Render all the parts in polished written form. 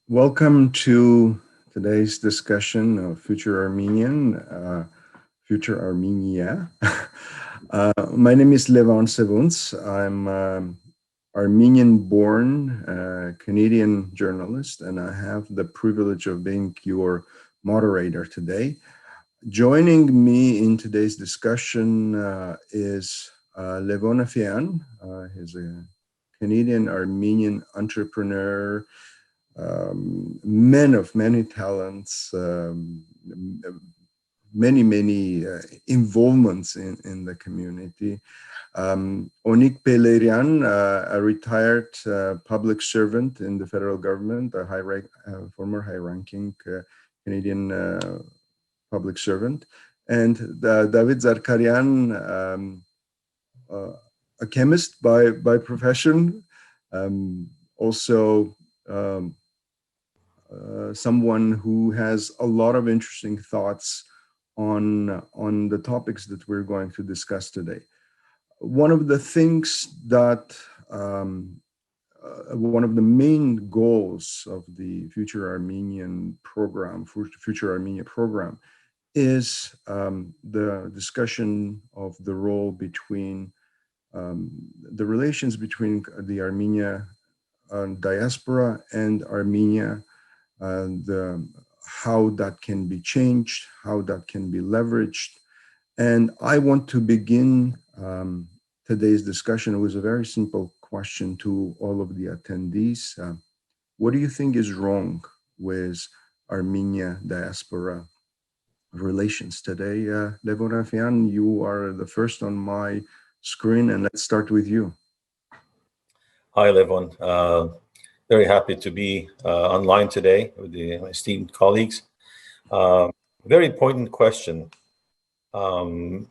Welcome to today's discussion of Future Armenia. My name is Levon Sevuns. I'm Armenian-born Canadian journalist, and I have the privilege of being your moderator today. Joining me in today's discussion is Levon Afian. He's a Canadian Armenian entrepreneur, man of many talents, many involvements in the community. Onik Pelerian, a retired public servant in the federal government, former high-ranking Canadian public servant, and David Zarkarian, a chemist by profession, also someone who has a lot of interesting thoughts on the topics that we're going to discuss today. One of the things that one of the main goals of the Future Armenia program is the discussion of the role between the relations between the Armenia diaspora and Armenia, and how that can be changed, how that can be leveraged. And I want to begin today's discussion with a very simple question to all of the attendees. What do you think is wrong with Armenia diaspora relations today? Levon Afian, you are the first on my screen, and let's start with you. Hi, Levon. Very happy to be online today with my esteemed colleagues. Very important question.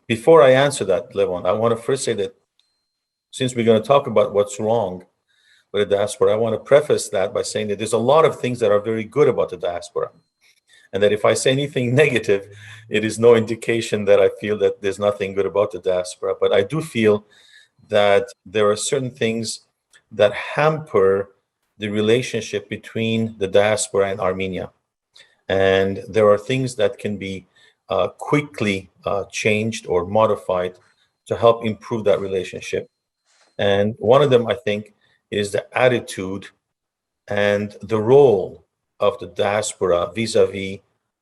Before I answer that, Levon, I want to first say that since we're going to talk about what's wrong with the diaspora, I want to preface that by saying that there's a lot of things that are very good about the diaspora. And that if I say anything negative, it is no indication that I feel that there's nothing good about the diaspora. But I do feel that there are certain things that hamper the relationship between the diaspora and Armenia. And there are things that can be quickly changed or modified to help improve that relationship. And one of them, I think, is the attitude and the role of the diaspora vis-a-vis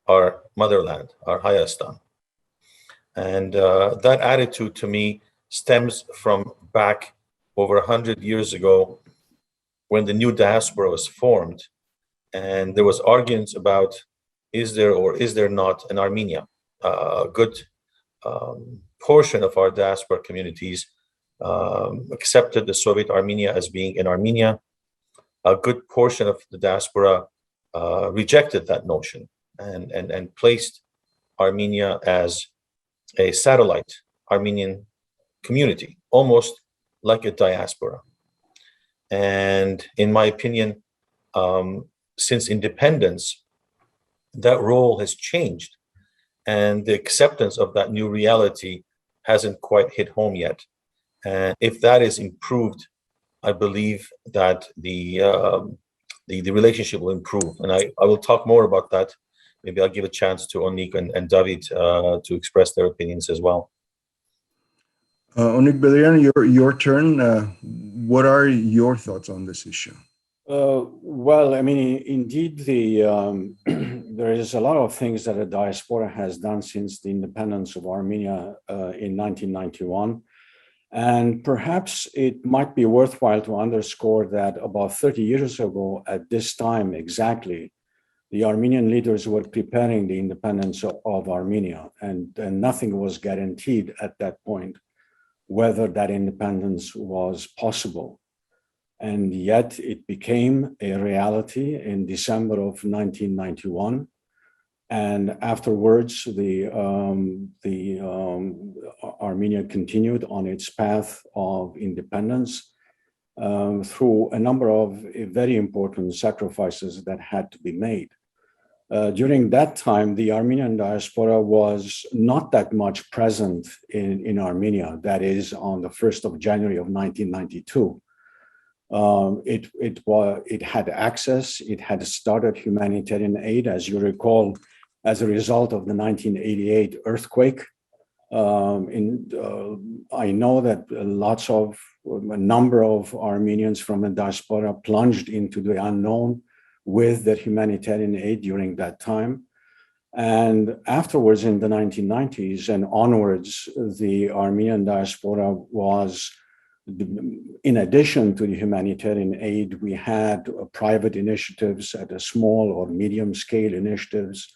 our motherland, our Hayastan. And that attitude to me stems from back over 100 years ago when the new diaspora was formed, and there was arguments about is there or is there not an Armenia. A good portion of our diaspora communities accepted the Soviet Armenia as being in Armenia. A good portion of the diaspora rejected that notion and placed Armenia as a satellite Armenian community, almost like a diaspora. And in my opinion, since independence, that role has changed, and the acceptance of that new reality hasn't quite hit home yet. And if that is improved, I believe that the relationship will improve. And I will talk more about that. Maybe I'll give a chance to Onik and David to express their opinions as well. Onik Belian, your turn. What are your thoughts on this issue? Well, I mean, indeed, there is a lot of things that the diaspora has done since the independence of Armenia in 1991. And perhaps it might be worthwhile to underscore that about 30 years ago, at this time exactly, the Armenian leaders were preparing the independence of Armenia, and nothing was guaranteed at that point whether that independence was possible. And yet it became a reality in December of 1991. And afterwards, Armenia continued on its path of independence through a number of very important sacrifices that had to be made. During that time, the Armenian diaspora was not that much present in Armenia, that is on the 1st of January of 1992. It had access. It had started humanitarian aid, as you recall, as a result of the 1988 earthquake. I know that a number of Armenians from the diaspora plunged into the unknown with the humanitarian aid during that time. And afterwards, in the 1990s and onwards, the Armenian diaspora was, in addition to the humanitarian aid, we had private initiatives at a small or medium scale initiatives,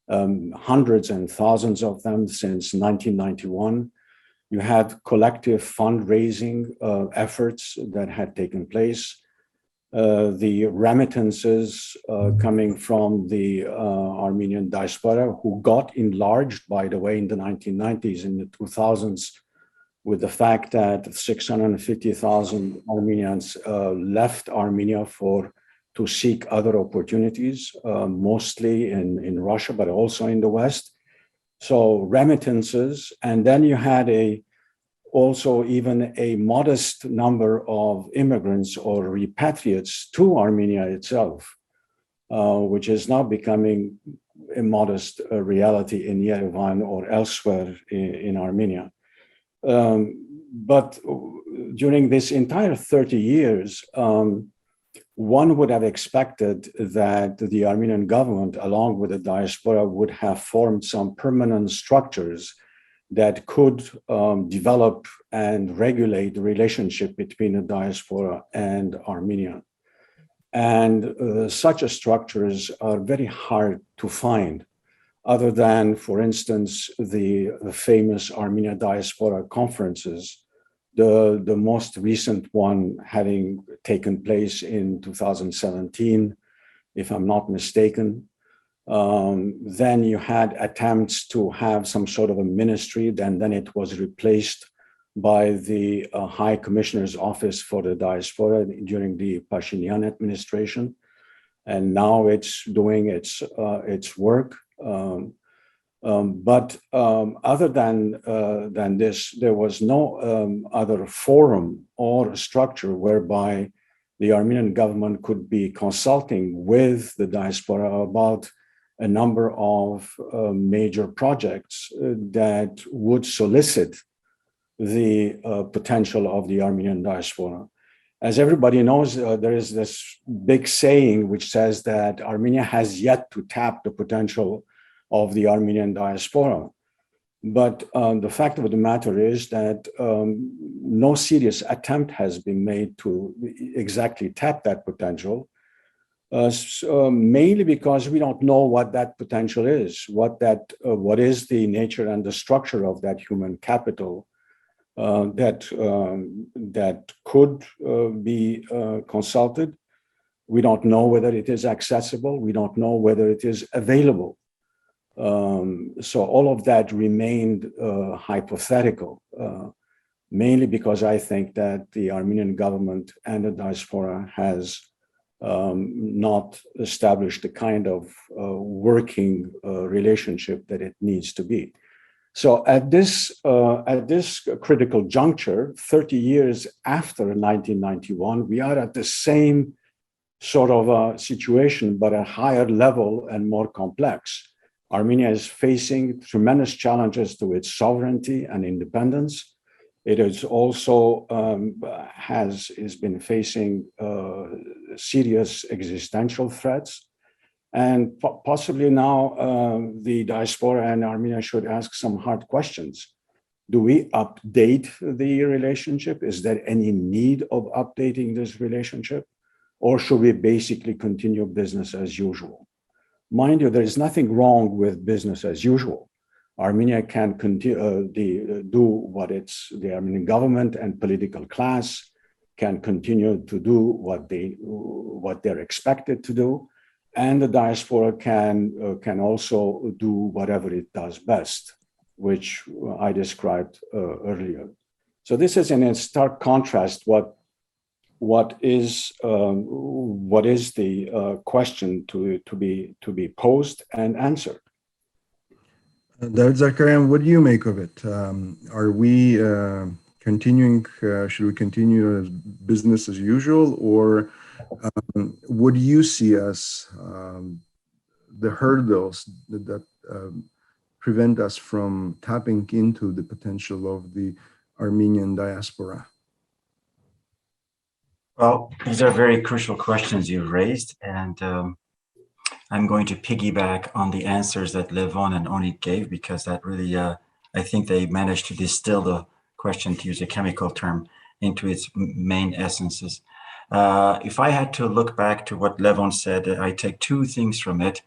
hundreds and thousands of them since 1991. You had collective fundraising efforts that had taken place. The remittances coming from the Armenian diaspora, who got enlarged, by the way, in the 1990s, in the 2000s, with the fact that 650,000 Armenians left Armenia to seek other opportunities, mostly in Russia, but also in the West. So remittances, and then you had also even a modest number of immigrants or repatriates to Armenia itself, which is now becoming a modest reality in Yerevan or elsewhere in Armenia. But during this entire 30 years, one would have expected that the Armenian government, along with the diaspora, would have formed some permanent structures that could develop and regulate the relationship between the diaspora and Armenia. And such structures are very hard to find, other than, for instance, the famous Armenia diaspora conferences, the most recent one having taken place in 2017, if I'm not mistaken. Then you had attempts to have some sort of a ministry, then it was replaced by the High Commissioner's Office for the Diaspora during the Pashinyan administration. And now it's doing its work. But other than this, there was no other forum or structure whereby the Armenian government could be consulting with the diaspora about a number of major projects that would solicit the potential of the Armenian diaspora. As everybody knows, there is this big saying which says that Armenia has yet to tap the potential of the Armenian diaspora. But the fact of the matter is that no serious attempt has been made to exactly tap that potential, mainly because we don't know what that potential is, what is the nature and the structure of that human capital that could be consulted. We don't know whether it is accessible. We don't know whether it is available. So all of that remained hypothetical, mainly because I think that the Armenian government and the diaspora has not established the kind of working relationship that it needs to be. So at this critical juncture, 30 years after 1991, we are at the same sort of a situation, but at a higher level and more complex. Armenia is facing tremendous challenges to its sovereignty and independence. It is also has been facing serious existential threats. And possibly now the diaspora and Armenia should ask some hard questions. Do we update the relationship? Is there any need of updating this relationship? Or should we basically continue business as usual? Mind you, there is nothing wrong with business as usual. Armenia can continue do what the Armenian government and political class can continue to do what they're expected to do, and the diaspora can also do whatever it does best, which I described earlier. So this is in stark contrast what is the question to be posed and answered. David Zakarian, what do you make of it? Are we should we continue as business as usual, or what do you see as the hurdles that prevent us from tapping into the potential of the Armenian diaspora? Well, these are very crucial questions you've raised, and I'm going to piggyback on the answers that Levon and Onik gave, because that really, I think they managed to distill the question, to use a chemical term, into its main essences. If I had to look back to what Levon said, I take two things from it.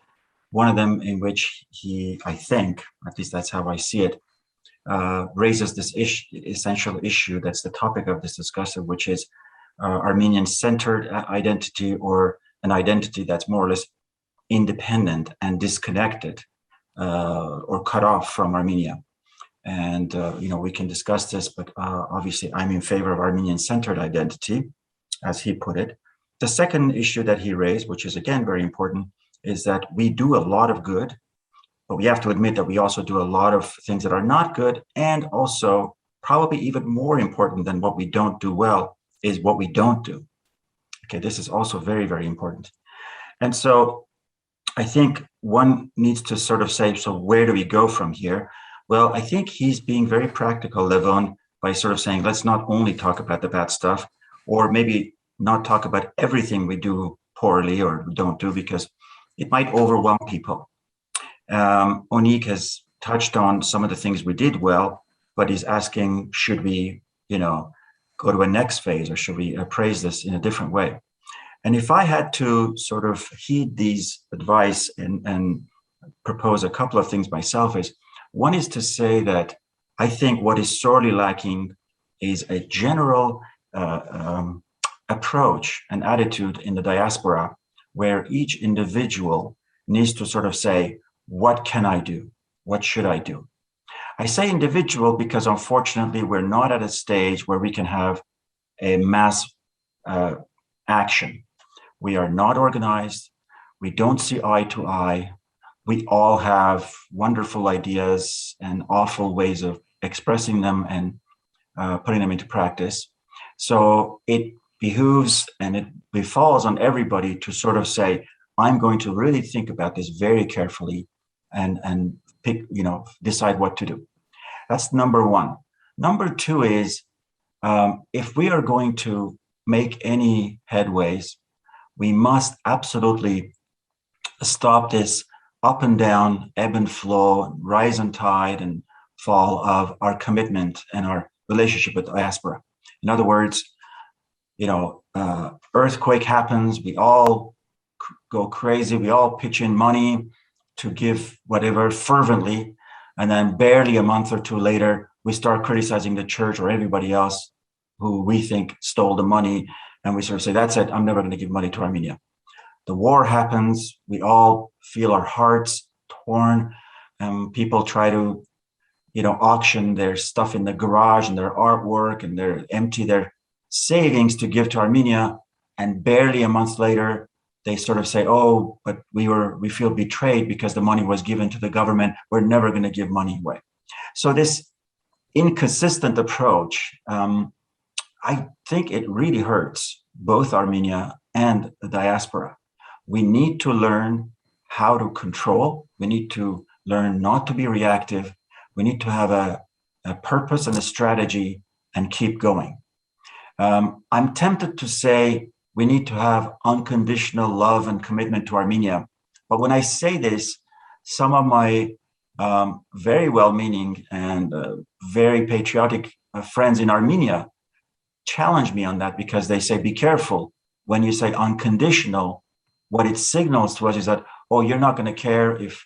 One of them in which he, I think, at least that's how I see it, raises this essential issue that's the topic of this discussion, which is Armenian-centered identity, or an identity that's more or less independent and disconnected or cut off from Armenia. And, we can discuss this, but obviously I'm in favor of Armenian-centered identity, as he put it. The second issue that he raised, which is again very important, is that we do a lot of good, but we have to admit that we also do a lot of things that are not good, and also probably even more important than what we don't do well is what we don't do. Okay, this is also very, very important. And so I think one needs to sort of say, so where do we go from here? Well, I think he's being very practical, Levon, by sort of saying, let's not only talk about the bad stuff, or maybe not talk about everything we do poorly or don't do, because it might overwhelm people. Onik has touched on some of the things we did well, but he's asking, should we, go to a next phase, or should we appraise this in a different way? And if I had to sort of heed these advice and propose a couple of things myself, is one is to say that I think what is sorely lacking is a general approach and attitude in the diaspora, where each individual needs to sort of say, what can I do? What should I do? I say individual because unfortunately we're not at a stage where we can have a mass action. We are not organized. We don't see eye to eye. We all have wonderful ideas and awful ways of expressing them and putting them into practice. So it behooves and it befalls on everybody to sort of say, I'm going to really think about this very carefully and pick, decide what to do. That's number one. Number two is, if we are going to make any headways, we must absolutely stop this up and down, ebb and flow, rise and tide and fall of our commitment and our relationship with diaspora. In other words, earthquake happens, we all go crazy, we all pitch in money to give whatever fervently, and then barely a month or two later, we start criticizing the church or everybody else who we think stole the money, and we sort of say, that's it, I'm never going to give money to Armenia. The war happens, we all feel our hearts torn, people try to, auction their stuff in the garage and their artwork, and they empty their savings to give to Armenia, and barely a month later, they sort of say, oh, but we feel betrayed because the money was given to the government, we're never going to give money away. So this inconsistent approach, I think it really hurts both Armenia and the diaspora. We need to learn how to control. We need to learn not to be reactive. We need to have a purpose and a strategy and keep going. I'm tempted to say we need to have unconditional love and commitment to Armenia. But when I say this, some of my very well-meaning and very patriotic friends in Armenia challenge me on that, because they say, be careful. When you say unconditional, what it signals to us is that, oh, you're not going to care if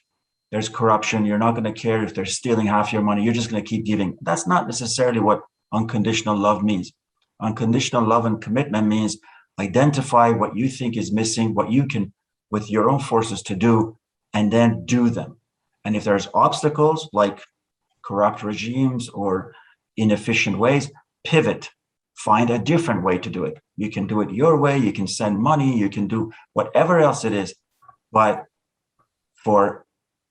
there's corruption. You're not going to care if they're stealing half your money. You're just going to keep giving. That's not necessarily what unconditional love means. Unconditional love and commitment means identify what you think is missing, what you can, with your own forces, to do, and then do them. And if there's obstacles like corrupt regimes or inefficient ways, pivot. Find a different way to do it. You can do it your way, you can send money, you can do whatever else it is. But for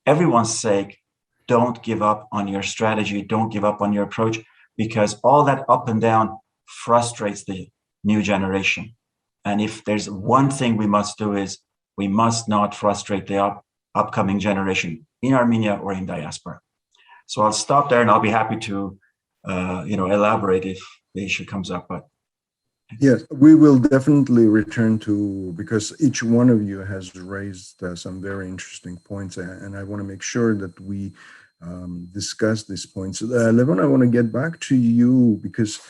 everyone's sake, don't give up on your strategy, don't give up on your approach. because all that up and down frustrates the new generation. And if there's one thing we must do is we must not frustrate the upcoming generation in Armenia or in diaspora. So I'll stop there, and I'll be happy to elaborate if the issue comes up. But yes, we will definitely return to, because each one of you has raised some very interesting points, and I want to make sure that we discuss these points. Levon, I want to get back to you, because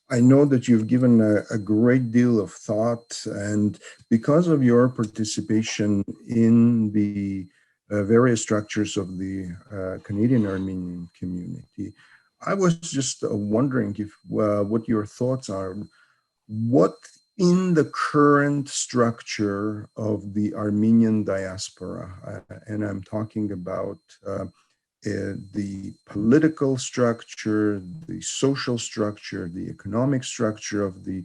I know that you've given a great deal of thought, and because of your participation in the various structures of the Canadian Armenian community, I was just wondering if what your thoughts are. What in the current structure of the Armenian diaspora, and I'm talking about the political structure, the social structure, the economic structure of the,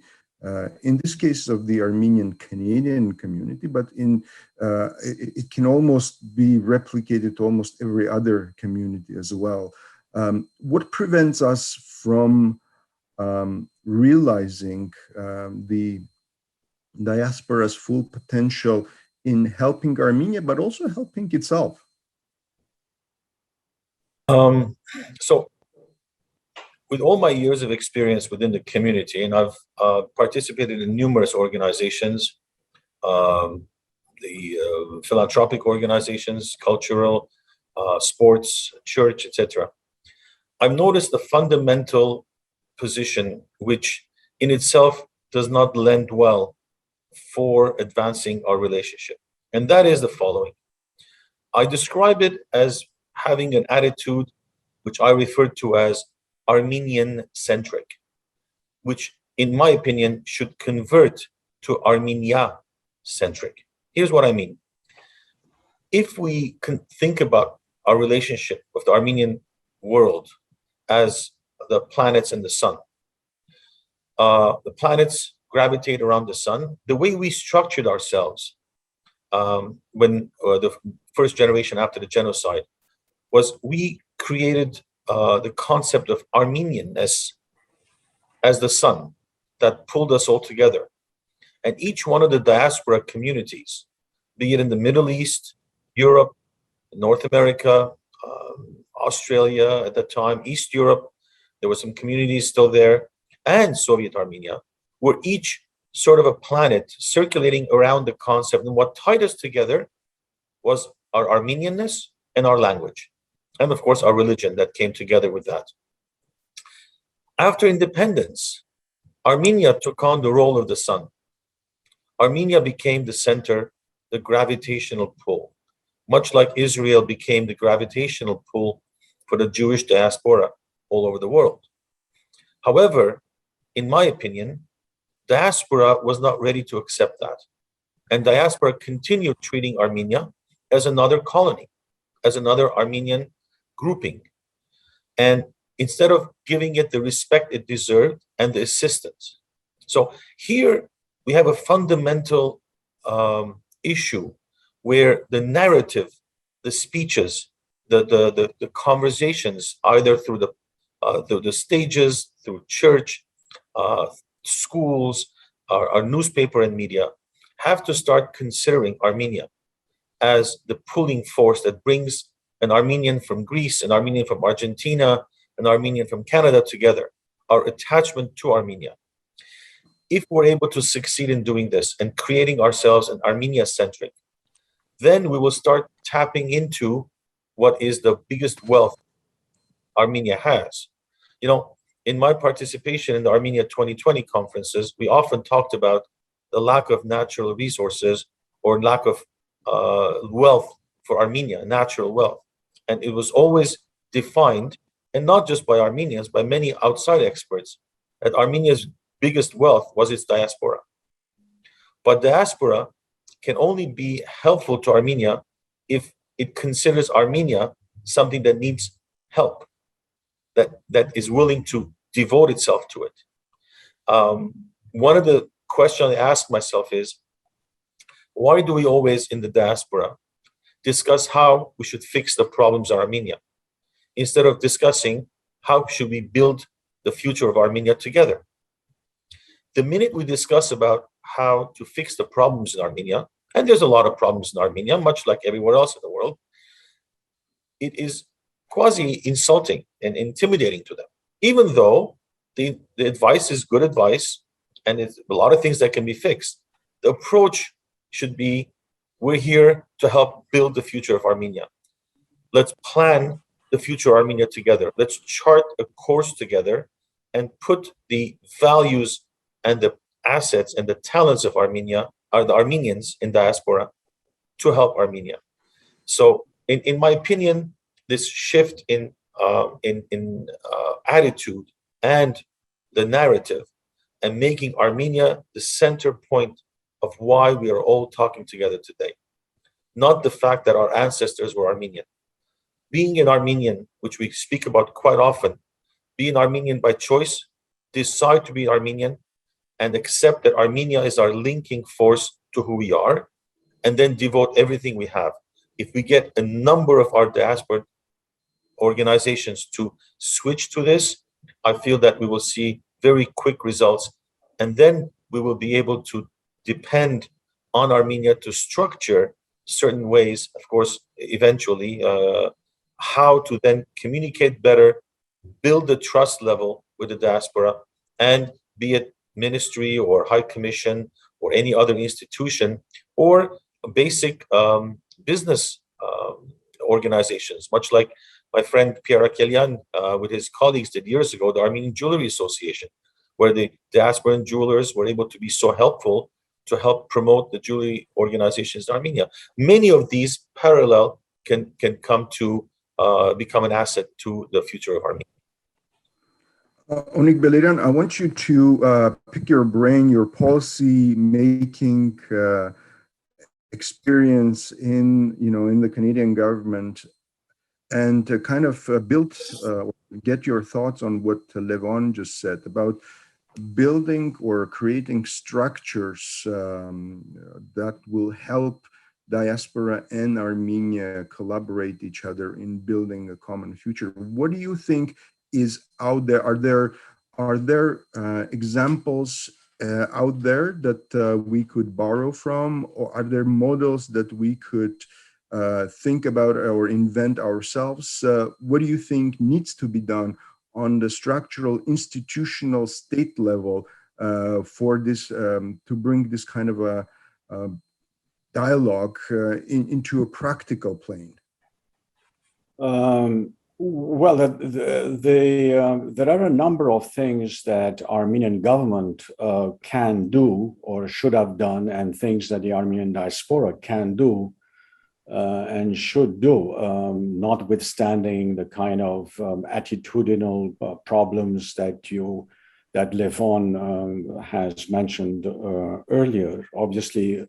in this case of the Armenian Canadian community, but it can almost be replicated to almost every other community as well. What prevents us from realizing the diaspora's full potential in helping Armenia, but also helping itself? So with all my years of experience within the community, and I've participated in numerous organizations, the philanthropic organizations, cultural, sports, church, etc. I've noticed the fundamental position, which in itself does not lend well for advancing our relationship. And that is the following. I describe it as having an attitude which I refer to as Armenian-centric, which in my opinion should convert to Armenia-centric. Here's what I mean. If we can think about our relationship with the Armenian world as the planets and the sun, the planets gravitate around the sun. The way we structured ourselves when the first generation after the genocide was we created the concept of Armenianness as the sun that pulled us all together. And each one of the diaspora communities, be it in the Middle East, Europe, North America, Australia at that time, East Europe, there were some communities still there, and Soviet Armenia, were each sort of a planet circulating around the concept. And what tied us together was our Armenianness and our language. And of course, our religion that came together with that. After independence, Armenia took on the role of the sun. Armenia became the center, the gravitational pull, much like Israel became the gravitational pull for the Jewish diaspora all over the world. However, in my opinion, diaspora was not ready to accept that. And diaspora continued treating Armenia as another colony, as another Armenian grouping. And instead of giving it the respect it deserved and the assistance. So here we have a fundamental issue where the narrative, the speeches, the conversations, either through the stages, through church, schools, our newspaper and media, have to start considering Armenia as the pulling force that brings an Armenian from Greece, an Armenian from Argentina, an Armenian from Canada together, our attachment to Armenia. If we're able to succeed in doing this and creating ourselves an Armenia-centric, then we will start tapping into what is the biggest wealth Armenia has. You know, in my participation in the Armenia 2020 conferences, we often talked about the lack of natural resources or lack of wealth for Armenia, natural wealth. And it was always defined, and not just by Armenians, by many outside experts, that Armenia's biggest wealth was its diaspora. But diaspora can only be helpful to Armenia if it considers Armenia something that needs help, that is willing to devote itself to it. One of the questions I ask myself is, why do we always in the diaspora discuss how we should fix the problems of Armenia, instead of discussing how should we build the future of Armenia together. The minute we discuss about how to fix the problems in Armenia, and there's a lot of problems in Armenia, much like everywhere else in the world, it is quasi-insulting and intimidating to them, even though the advice is good advice and it's a lot of things that can be fixed. The approach should be, we're here to help build the future of Armenia. Let's plan the future of Armenia together. Let's chart a course together and put the values and the assets and the talents of Armenia, are the Armenians in diaspora, to help Armenia. So in my opinion, this shift in attitude and the narrative, and making Armenia the center point of why we are all talking together today, not the fact that our ancestors were Armenian. Being an Armenian, which we speak about quite often, be an Armenian by choice, decide to be Armenian, and accept that Armenia is our linking force to who we are, and then devote everything we have. If we get a number of our diaspora organizations to switch to this, I feel that we will see very quick results, and then we will be able to depend on Armenia to structure certain ways, of course, eventually, how to then communicate better, build the trust level with the diaspora, and be it ministry or high commission or any other institution or basic business organizations, much like my friend Pierre Akelian with his colleagues did years ago, the Armenian Jewelry Association, where the diasporan jewelers were able to be so helpful to help promote the jewelry organizations in Armenia. Many of these parallel can come to become an asset to the future of Armenia. Onik Beliran, I want you to pick your brain, your policy making experience in the Canadian government, and kind of get your thoughts on what Levon just said about building or creating structures that will help diaspora and Armenia collaborate each other in building a common future. What do you think is out there? Are there examples out there that we could borrow from, or are there models that we could think about or invent ourselves? What do you think needs to be done on the structural, institutional, state level for this to bring this kind of a dialogue into a practical plane? Well, there are a number of things that Armenian government can do or should have done, and things that the Armenian diaspora can do and should do, notwithstanding the kind of attitudinal problems that Levon has mentioned earlier. Obviously,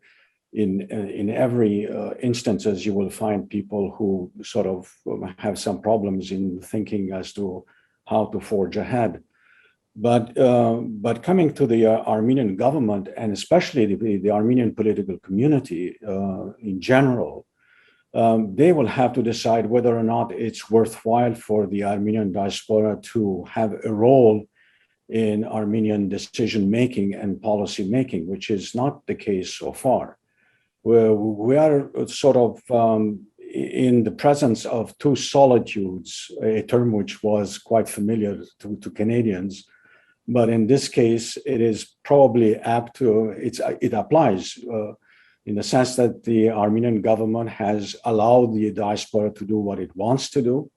in every instances, you will find people who sort of have some problems in thinking as to how to forge ahead. But coming to the Armenian government, and especially the Armenian political community in general, they will have to decide whether or not it's worthwhile for the Armenian diaspora to have a role in Armenian decision-making and policy-making, which is not the case so far. We are sort of in the presence of two solitudes, a term which was quite familiar to Canadians, but in this case, it is probably apt to, it applies in the sense that the Armenian government has allowed the diaspora to do what it wants to do.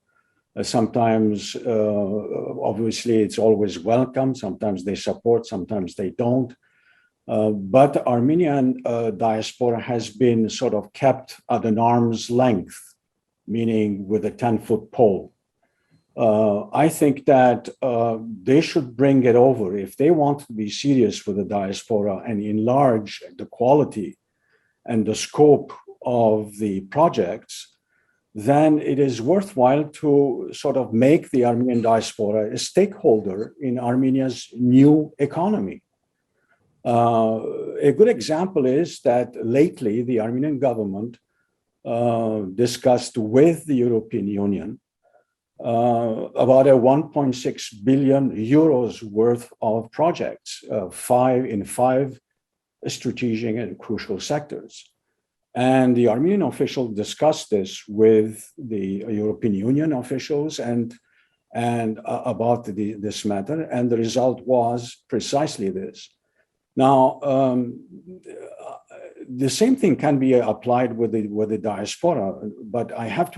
Sometimes, obviously, it's always welcome. Sometimes they support, sometimes they don't. But Armenian diaspora has been sort of kept at an arm's length, meaning with a 10-foot pole. I think that they should bring it over. If they want to be serious with the diaspora and enlarge the quality and the scope of the projects, then it is worthwhile to sort of make the Armenian diaspora a stakeholder in Armenia's new economy. A good example is that lately the Armenian government discussed with the European Union about a 1.6 billion euros worth of projects, in five strategic and crucial sectors. And the Armenian officials discussed this with the European Union officials and about this matter, and the result was precisely this. Now, the same thing can be applied with the diaspora, but I have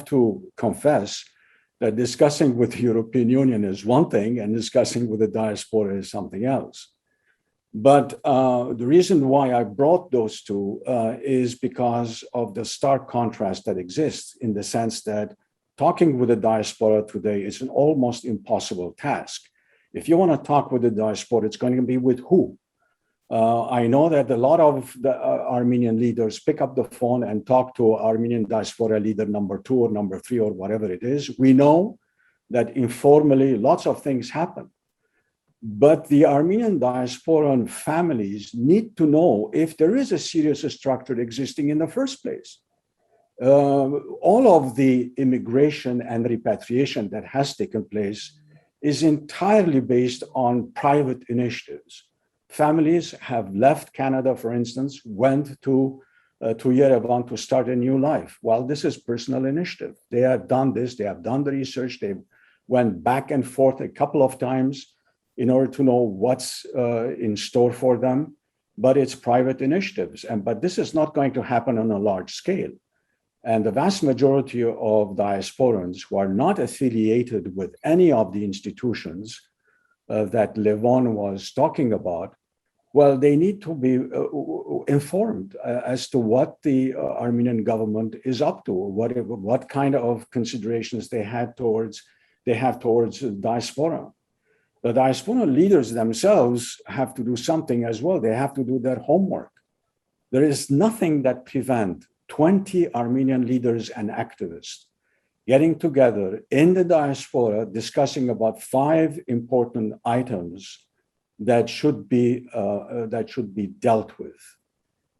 to confess that discussing with the European Union is one thing, and discussing with the diaspora is something else. But the reason why I brought those two is because of the stark contrast that exists, in the sense that talking with the diaspora today is an almost impossible task. If you want to talk with the diaspora, it's going to be with who? I know that a lot of the Armenian leaders pick up the phone and talk to Armenian diaspora leader number 2 or number 3 or whatever it is. We know that informally lots of things happen. But the Armenian diasporan families need to know if there is a serious structure existing in the first place. All of the immigration and repatriation that has taken place is entirely based on private initiatives. Families have left Canada, for instance, went to Yerevan to start a new life. Well, this is personal initiative. They have done this, they have done the research, they went back and forth a couple of times in order to know what's in store for them, but it's private initiatives. But this is not going to happen on a large scale. And the vast majority of diasporans who are not affiliated with any of the institutions that Levon was talking about, well, they need to be informed as to what the Armenian government is up to, what kind of considerations they have towards diaspora. The diaspora leaders themselves have to do something as well. They have to do their homework. There is nothing that prevents 20 Armenian leaders and activists getting together in the diaspora, discussing about 5 important items that should be dealt with.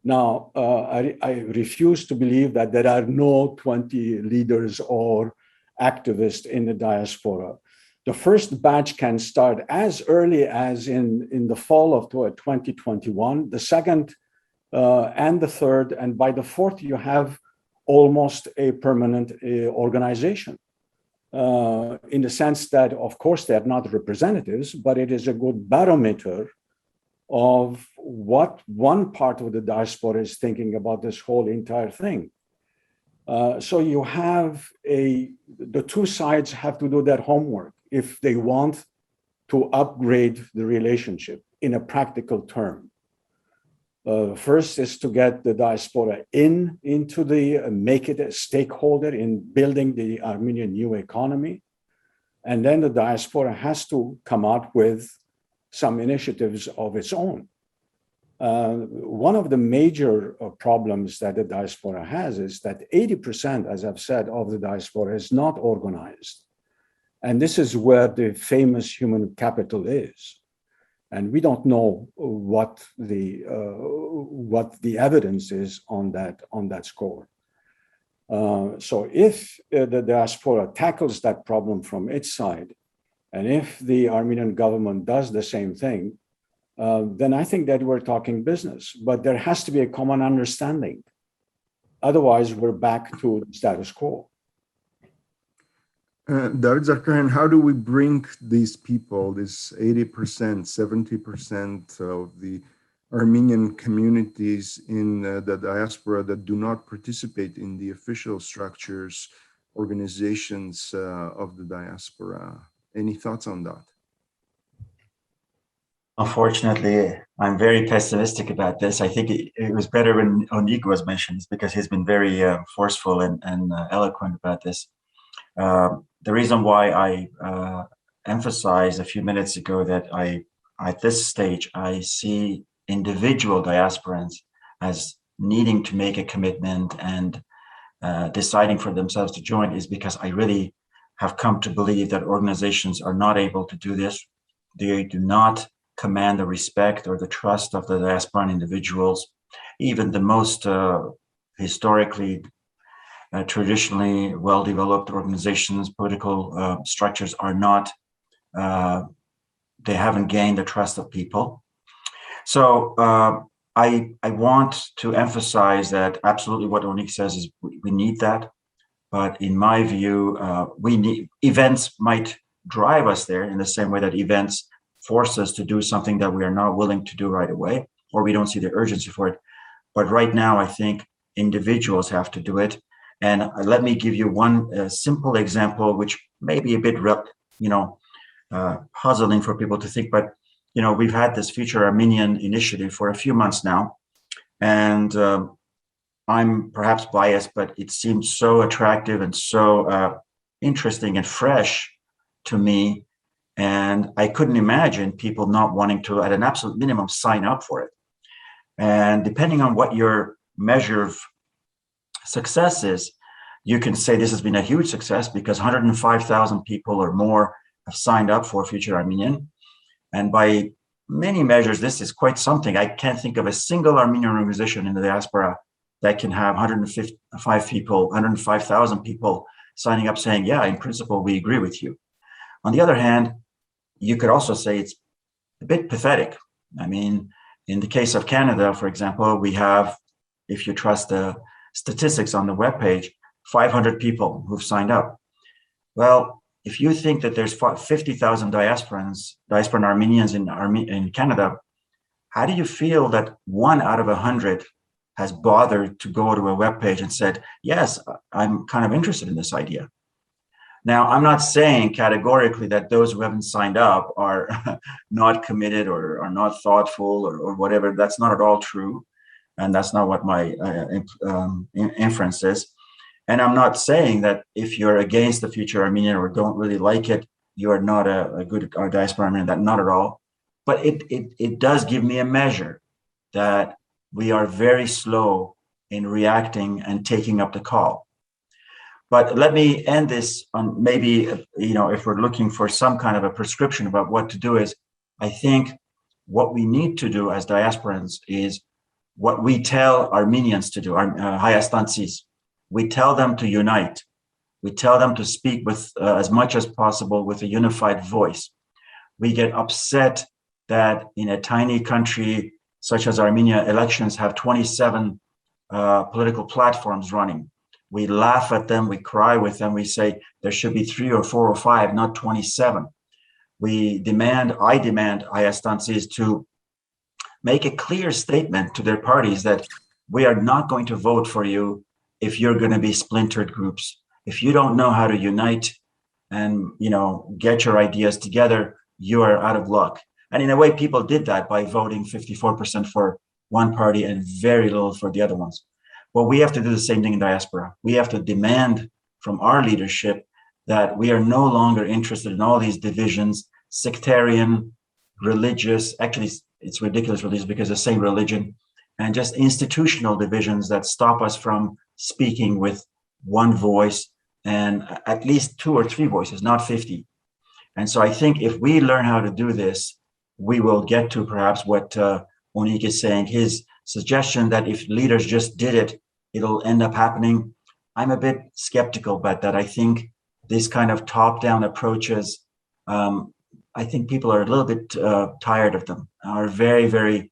Now, I refuse to believe that there are no 20 leaders or activists in the diaspora. The first batch can start as early as in the fall of 2021, the second and the third, and by the fourth, you have almost a permanent organization. In the sense that, of course, they're not representatives, but it is a good barometer of what one part of the diaspora is thinking about this whole entire thing. So you have the two sides have to do their homework if they want to upgrade the relationship in a practical term. First is to get the diaspora into make it a stakeholder in building the Armenian new economy. And then the diaspora has to come out with some initiatives of its own. One of the major problems that the diaspora has is that 80%, as I've said, of the diaspora is not organized. And this is where the famous human capital is. And we don't know what the evidence is on that score. So if the diaspora tackles that problem from its side, and if the Armenian government does the same thing, then I think that we're talking business. But there has to be a common understanding. Otherwise, we're back to the status quo. David Zarkarian, how do we bring these people, this 80%, 70% of the Armenian communities in the diaspora that do not participate in the official structures, organizations of the diaspora? Any thoughts on that? Unfortunately, I'm very pessimistic about this. I think it was better when Onik was mentioned, because he's been very forceful and eloquent about this. The reason why I emphasized a few minutes ago that at this stage, I see individual diasporans as needing to make a commitment and deciding for themselves to join is because I really have come to believe that organizations are not able to do this. They do not command the respect or the trust of the diasporan individuals. Even the most historically traditionally well-developed organizations, political structures are not, they haven't gained the trust of people. So I want to emphasize that absolutely what Onik says is we need that. But in my view, we need, events might drive us there in the same way that events force us to do something that we are not willing to do right away, or we don't see the urgency for it. But right now, I think individuals have to do it. And let me give you one simple example, which may be a bit, puzzling for people to think. But we've had this Future Armenian initiative for a few months now, and I'm perhaps biased, but it seems so attractive and so interesting and fresh to me. And I couldn't imagine people not wanting to, at an absolute minimum, sign up for it. And depending on what your measure of success is, you can say this has been a huge success because 105,000 people or more have signed up for Future Armenian. And by many measures, this is quite something. I can't think of a single Armenian organization in the diaspora that can have 105,000 people signing up saying, yeah, in principle, we agree with you. On the other hand, you could also say it's a bit pathetic. I mean, in the case of Canada, for example, we have, if you trust the statistics on the webpage, 500 people who've signed up. Well, if you think that there's 50,000 diasporan Armenians in Canada, how do you feel that 1 out of 100 has bothered to go to a webpage and said, yes, I'm kind of interested in this idea? Now, I'm not saying categorically that those who haven't signed up are not committed or are not thoughtful or whatever. That's not at all true. And that's not what my inference is. And I'm not saying that if you're against the Future Armenian or don't really like it, you are not a good diaspora Armenian, that not at all. But it does give me a measure that we are very slow in reacting and taking up the call. But let me end this on maybe, if we're looking for some kind of a prescription about what to do is, I think what we need to do as diasporans is what we tell Armenians to do, Hayastansis. We tell them to unite. We tell them to speak with as much as possible with a unified voice. We get upset that in a tiny country such as Armenia, elections have 27 political platforms running. We laugh at them, we cry with them, we say there should be 3 or 4 or 5, not 27. I demand Hayastansis to make a clear statement to their parties that we are not going to vote for you if you're going to be splintered groups. If you don't know how to unite and get your ideas together, you are out of luck. And in a way, people did that by voting 54% for one party and very little for the other ones. Well, we have to do the same thing in diaspora. We have to demand from our leadership that we are no longer interested in all these divisions, sectarian, religious, actually it's ridiculous religious because the same religion, and just institutional divisions that stop us from speaking with one voice and at least 2 or 3 voices, not 50. And so I think if we learn how to do this, we will get to perhaps what Onik is saying, his suggestion that if leaders just did it, it'll end up happening. I'm a bit skeptical about that. I think this kind of top-down approaches, I think people are a little bit tired of them, are very, very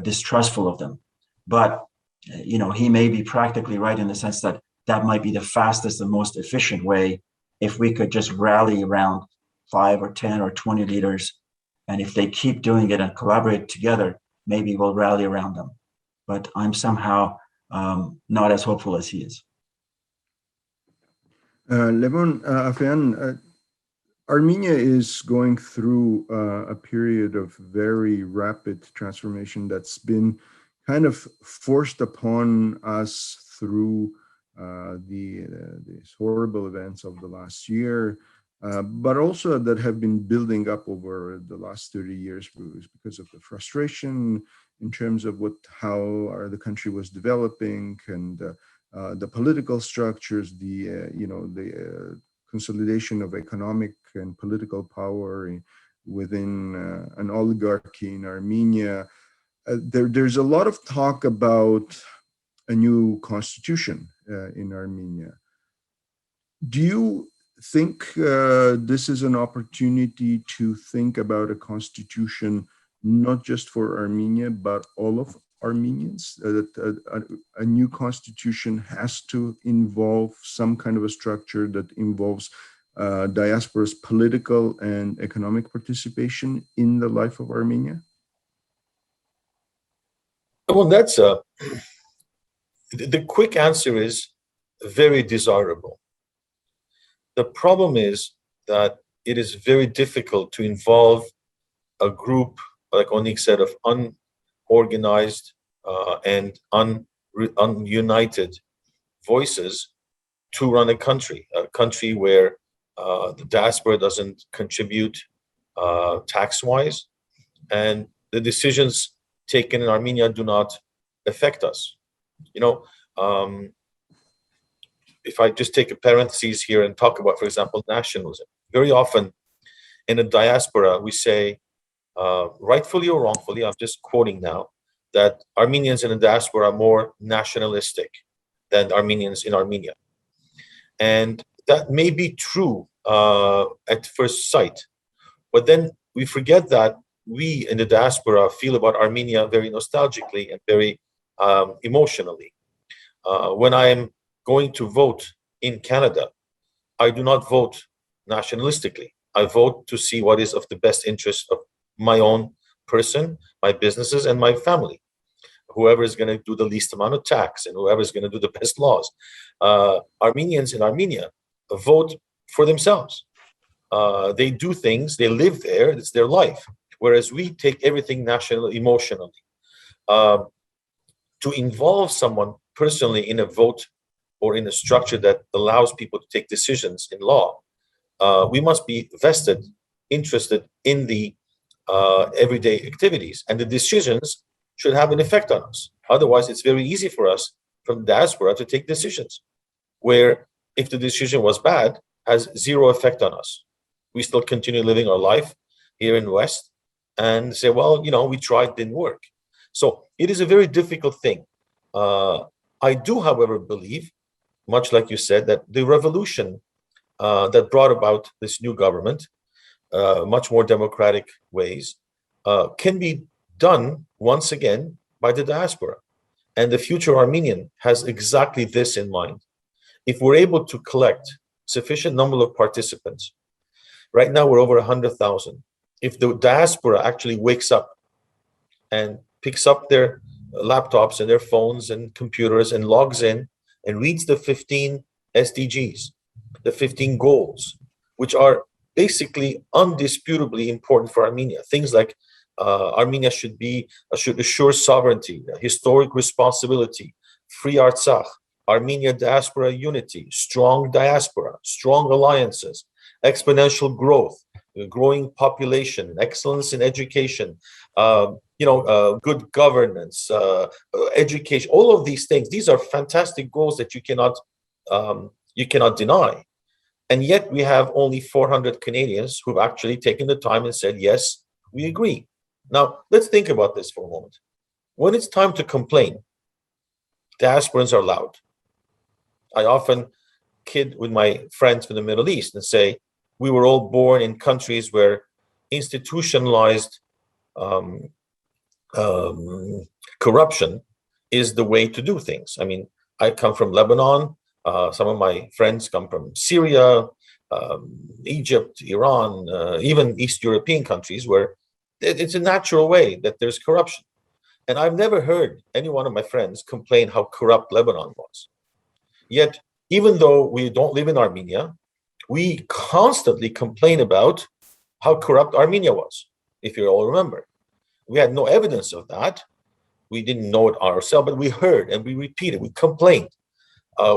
distrustful of them. But, he may be practically right in the sense that that might be the fastest and most efficient way if we could just rally around 5 or 10 or 20 leaders. And if they keep doing it and collaborate together, maybe we'll rally around them. But I'm somehow not as hopeful as he is. Levon, Afeyan, Armenia is going through a period of very rapid transformation that's been kind of forced upon us through these horrible events of the last year, but also that have been building up over the last 30 years because of the frustration in terms of how the country was developing and the political structures, the consolidation of economic and political power within an oligarchy in Armenia. There's a lot of talk about a new constitution in Armenia. Do you think this is an opportunity to think about a constitution not just for Armenia, but all of Armenians? That a new constitution has to involve some kind of a structure that involves diaspora's political and economic participation in the life of Armenia? Well, that's the quick answer is very desirable. The problem is that it is very difficult to involve a group, like Onik said, of unorganized and ununited voices to run a country where the diaspora doesn't contribute tax-wise, and the decisions taken in Armenia do not affect us. You know, if I just take a parenthesis here and talk about, for example, nationalism, very often in the diaspora, we say, rightfully or wrongfully, I'm just quoting now, that Armenians in the diaspora are more nationalistic than Armenians in Armenia. And that may be true at first sight, but then we forget that we in the diaspora feel about Armenia very nostalgically and very emotionally. When I am going to vote in Canada, I do not vote nationalistically. I vote to see what is of the best interest of my own person, my businesses, and my family. Whoever is going to do the least amount of tax and whoever is going to do the best laws. Armenians in Armenia vote for themselves. They do things, they live there, it's their life. Whereas we take everything national emotionally. To involve someone personally in a vote or in a structure that allows people to take decisions in law, we must be vested, interested in the everyday activities, and the decisions should have an effect on us. Otherwise, it's very easy for us from the diaspora to take decisions where, if the decision was bad, has zero effect on us. We still continue living our life here in the West and say, well, you know, we tried, didn't work. So it is a very difficult thing. I do, however, believe, much like you said, that the revolution that brought about this new government, much more democratic ways, can be done once again by the diaspora. And the future Armenian has exactly this in mind. If we're able to collect sufficient number of participants, right now we're over 100,000. If the diaspora actually wakes up and picks up their laptops and their phones and computers and logs in and reads the 15 SDGs, the 15 goals, which are basically undisputably important for Armenia. Things like Armenia should assure sovereignty, historic responsibility, free Artsakh, Armenia diaspora unity, strong diaspora, strong alliances, exponential growth, growing population, excellence in education, good governance, education, all of these things. These are fantastic goals that you cannot deny. And yet we have only 400 Canadians who've actually taken the time and said, yes, we agree. Now, let's think about this for a moment. When it's time to complain, diasporans are loud. I often kid with my friends from the Middle East and say, we were all born in countries where institutionalized corruption is the way to do things. I mean, I come from Lebanon. Some of my friends come from Syria, Egypt, Iran, even East European countries where it's a natural way that there's corruption. And I've never heard any one of my friends complain how corrupt Lebanon was. Yet, even though we don't live in Armenia, we constantly complain about how corrupt Armenia was, if you all remember. We had no evidence of that. We didn't know it ourselves, but we heard and we repeated, we complained.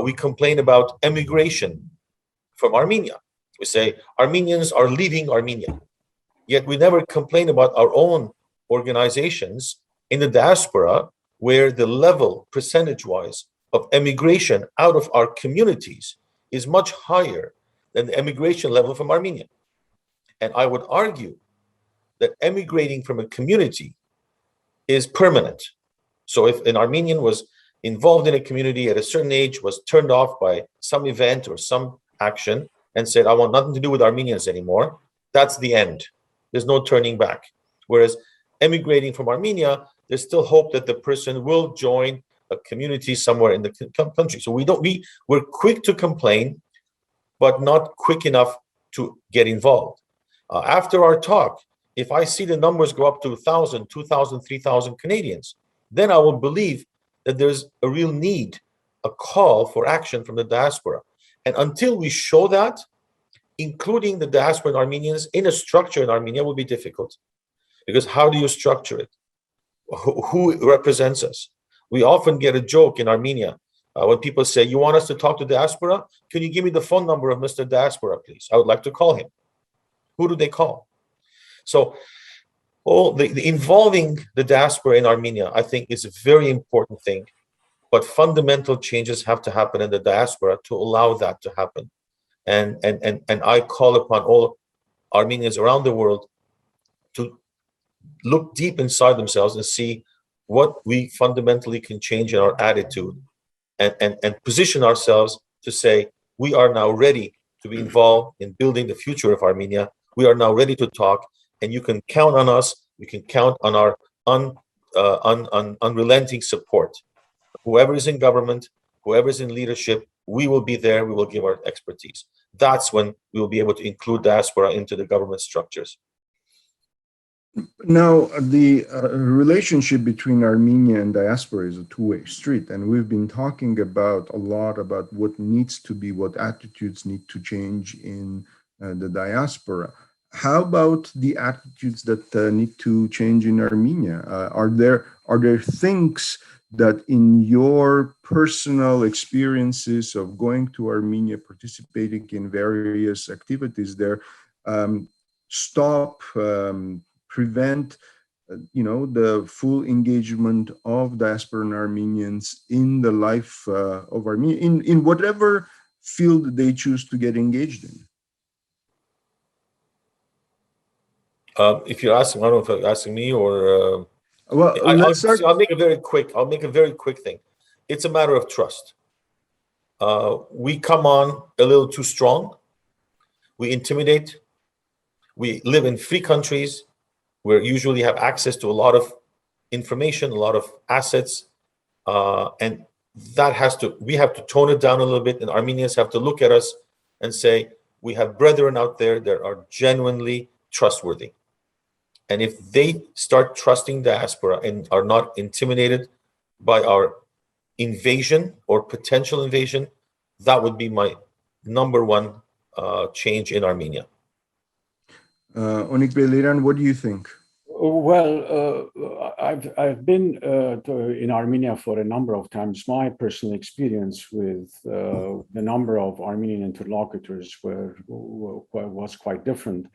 We complain about emigration from Armenia. We say Armenians are leaving Armenia. Yet we never complain about our own organizations in the diaspora where the level, percentage-wise, of emigration out of our communities is much higher than the emigration level from Armenia. And I would argue that emigrating from a community is permanent. So if an Armenian was involved in a community at a certain age, was turned off by some event or some action, and said, I want nothing to do with Armenians anymore, that's the end. There's no turning back. Whereas emigrating from Armenia, there's still hope that the person will join a community somewhere in the country. So we're quick to complain, but not quick enough to get involved. After our talk, if I see the numbers go up to 1,000, 2,000, 3,000 Canadians, then I will believe that there's a real need, a call for action from the diaspora. And until we show that, including the diaspora and Armenians in a structure in Armenia will be difficult. Because how do you structure it? Who represents us? We often get a joke in Armenia when people say, you want us to talk to diaspora? Can you give me the phone number of Mr. Diaspora, please? I would like to call him. Who do they call? So the involving the diaspora in Armenia, I think, is a very important thing. But fundamental changes have to happen in the diaspora to allow that to happen. And I call upon all Armenians around the world to look deep inside themselves and see what we fundamentally can change in our attitude and position ourselves to say, we are now ready to be involved in building the future of Armenia. We are now ready to talk, and you can count on us. You can count on our unrelenting support. Whoever is in government, whoever is in leadership, we will be there. We will give our expertise. That's when we will be able to include diaspora into the government structures. Now, the relationship between Armenia and diaspora is a two-way street, and we've been talking a lot about what needs to be, what attitudes need to change in the diaspora. How about the attitudes that need to change in Armenia? Are there things that in your personal experiences of going to Armenia, participating in various activities there, prevent the full engagement of diasporan Armenians in the life of Armenia, in whatever field they choose to get engaged in? If you're asking, I don't know if you're asking me or well, let's start. I'll make a very quick thing. It's a matter of trust. We come on a little too strong. We intimidate. We live in free countries. We usually have access to a lot of information, a lot of assets, and we have to tone it down a little bit, and Armenians have to look at us and say, we have brethren out there that are genuinely trustworthy. And if they start trusting diaspora and are not intimidated by our invasion or potential invasion, that would be my number one change in Armenia. Onik Beyliran, what do you think? Well, I've been in Armenia for a number of times. My personal experience with the number of Armenian interlocutors was quite different.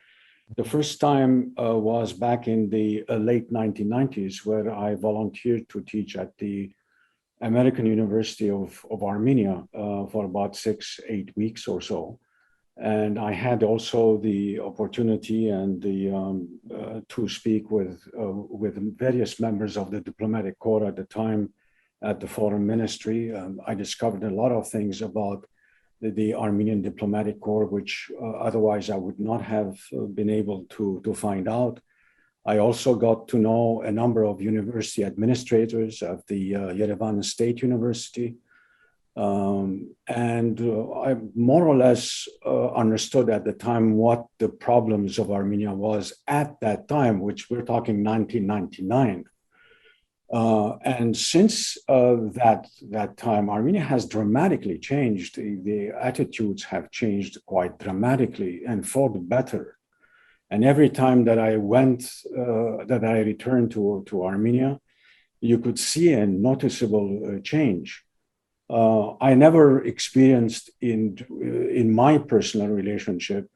The first time was back in the late 1990s, where I volunteered to teach at the American University of Armenia for about 6-8 weeks or so. And I had also the opportunity and to speak with various members of the diplomatic corps at the time at the foreign ministry. I discovered a lot of things about the Armenian diplomatic corps, which otherwise I would not have been able to find out. I also got to know a number of university administrators of the Yerevan State University. And I more or less understood at the time what the problems of Armenia was at that time, which we're talking 1999. And since that time, Armenia has dramatically changed. The attitudes have changed quite dramatically and for the better. And every time that I returned to Armenia, you could see a noticeable change. I never experienced in my personal relationship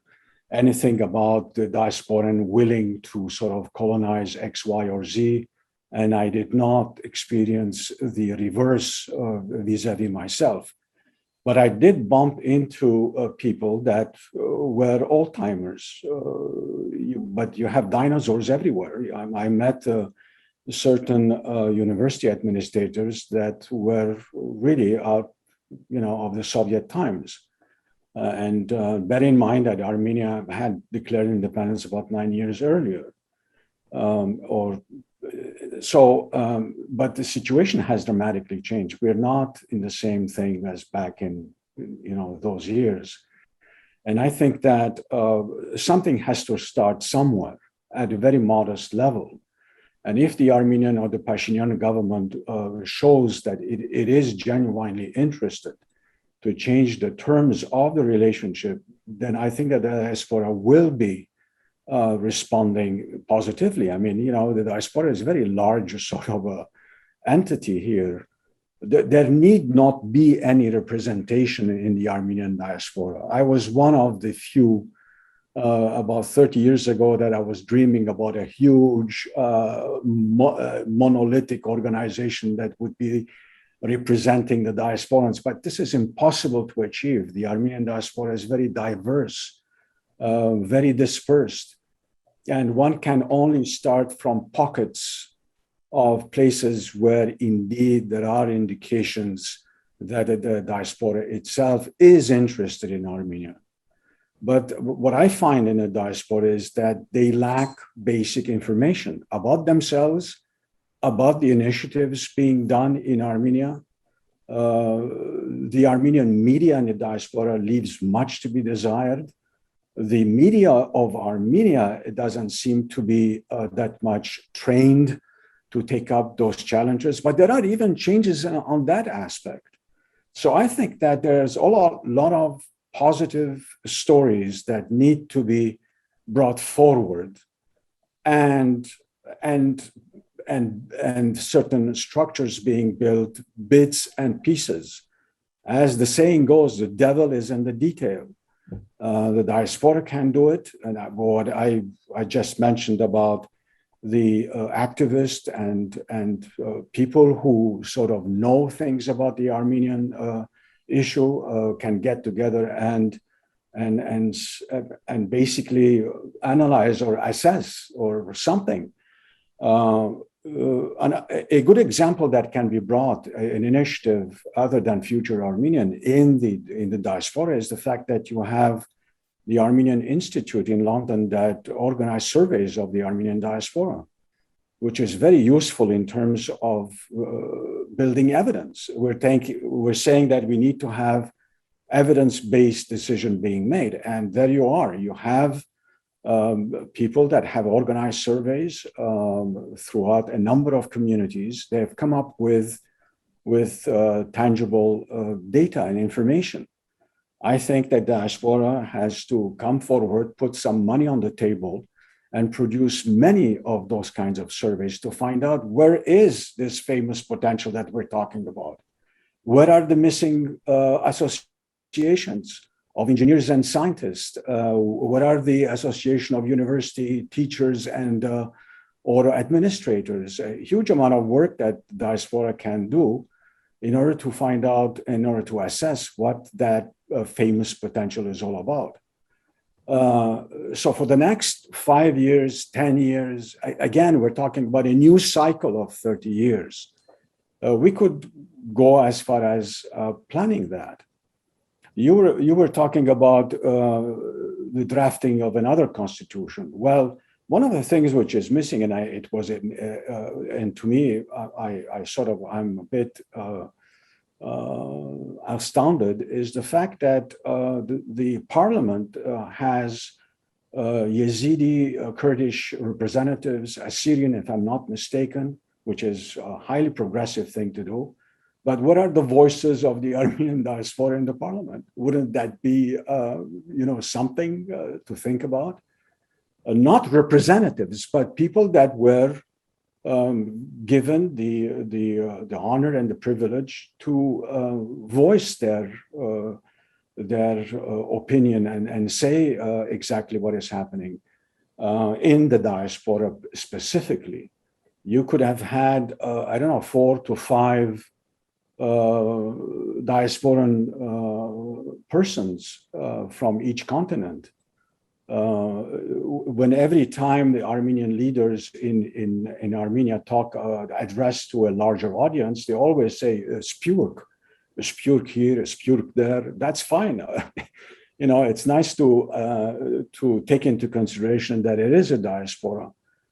anything about the diasporan willing to sort of colonize X, Y, or Z. And I did not experience the reverse vis-a-vis myself. But I did bump into people that were old-timers. But you have dinosaurs everywhere. I met certain university administrators that were really out, of the Soviet times. And bear in mind that Armenia had declared independence about 9 years earlier. But the situation has dramatically changed. We're not in the same thing as back in, those years. And I think that something has to start somewhere at a very modest level. And if the Armenian or the Pashinyan government shows that it is genuinely interested to change the terms of the relationship, then I think that the diaspora will be responding positively. I mean, the diaspora is a very large sort of a entity here. There need not be any representation in the Armenian diaspora. I was one of the few about 30 years ago that I was dreaming about a huge monolithic organization that would be representing the diasporans, but this is impossible to achieve. The Armenian diaspora is very diverse, very dispersed, and one can only start from pockets of places where indeed there are indications that the diaspora itself is interested in Armenia. But what I find in the diaspora is that they lack basic information about themselves, about the initiatives being done in Armenia. The Armenian media in the diaspora leaves much to be desired. The media of Armenia doesn't seem to be that much trained to take up those challenges, but there are even changes on that aspect. So I think that there's a lot of positive stories that need to be brought forward, and certain structures being built, bits and pieces. As the saying goes, the devil is in the detail. The diaspora can do it, and what I just mentioned about the activists and people who sort of know things about the Armenian issue can get together and basically analyze or assess or something. A good example that can be brought, an initiative other than Future Armenian in the diaspora, is the fact that you have the Armenian Institute in London that organized surveys of the Armenian diaspora, which is very useful in terms of building evidence. We're saying that we need to have evidence-based decision being made, and there you are. You have people that have organized surveys throughout a number of communities. They have come up with tangible data and information. I think that diaspora has to come forward, put some money on the table, and produce many of those kinds of surveys to find out where is this famous potential that we're talking about. Where are the missing associations of engineers and scientists? What are the association of university teachers and or administrators? A huge amount of work that diaspora can do in order to find out, in order to assess what that famous potential is all about. So for the next 5 years, 10 years, again, we're talking about a new cycle of 30 years. We could go as far as planning that. You were talking about the drafting of another constitution. Well, one of the things which is missing, and to me, I'm a bit astounded, is the fact that the parliament has Yazidi Kurdish representatives, Assyrian, if I'm not mistaken, which is a highly progressive thing to do. But what are the voices of the Armenian diaspora in the parliament? Wouldn't that be, something to think about? Not representatives, but people that were given the honor and the privilege to voice their opinion and say exactly what is happening in the diaspora specifically. You could have had, 4 to 5 diasporan persons from each continent when every time the Armenian leaders in Armenia talk, address to a larger audience, they always say spurk here, spurk there. That's fine. It's nice to take into consideration that it is a diaspora.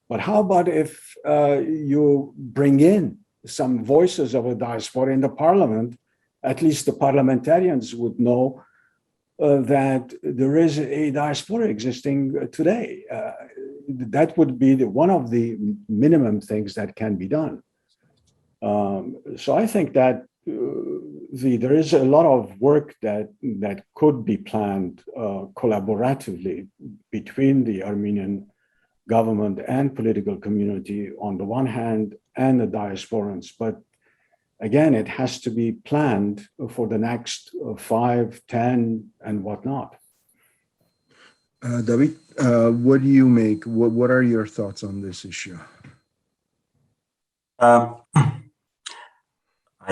But how about if you bring in some voices of a diaspora in the parliament? At least the parliamentarians would know that there is a diaspora existing today. That would be one of the minimum things that can be done. So I think that there is a lot of work that could be planned collaboratively between the Armenian government and political community on the one hand, and the diasporans. But again, it has to be planned for the next 5, 10, and whatnot. David, what do you make? What are your thoughts on this issue? I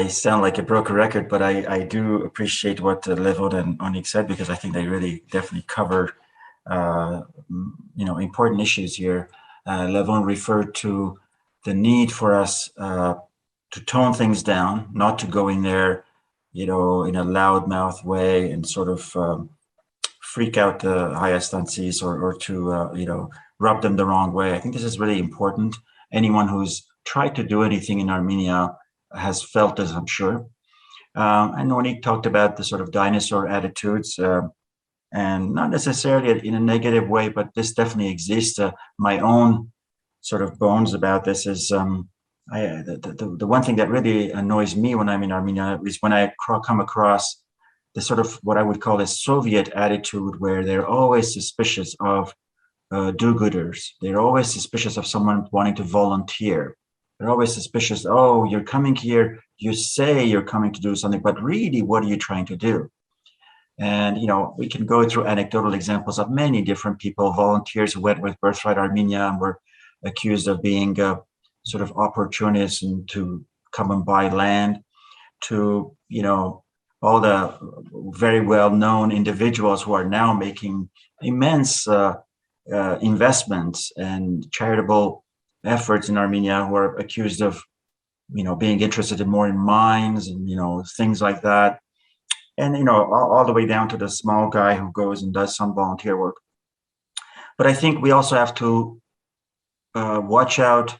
sound like a broken record, but I do appreciate what Levon and Onik said, because I think they really definitely cover important issues here. Levon referred to the need for us to tone things down, not to go in there, in a loudmouth way and sort of freak out the Hayastansis or to, rub them the wrong way. I think this is really important. Anyone who's tried to do anything in Armenia has felt this, I'm sure. And Onik talked about the sort of dinosaur attitudes, and not necessarily in a negative way, but this definitely exists. My own sort of bones about this is the one thing that really annoys me when I'm in Armenia is when I come across the sort of what I would call a Soviet attitude, where they're always suspicious of do-gooders. They're always suspicious of someone wanting to volunteer. They're always suspicious. Oh, you're coming here. You say you're coming to do something, but really, what are you trying to do? And, we can go through anecdotal examples of many different people, volunteers who went with Birthright Armenia and were accused of being sort of opportunists and to come and buy land, to, all the very well-known individuals who are now making immense investments and charitable efforts in Armenia, who are accused of, being interested more in mines and, things like that. And, all the way down to the small guy who goes and does some volunteer work. But I think we also have to watch out.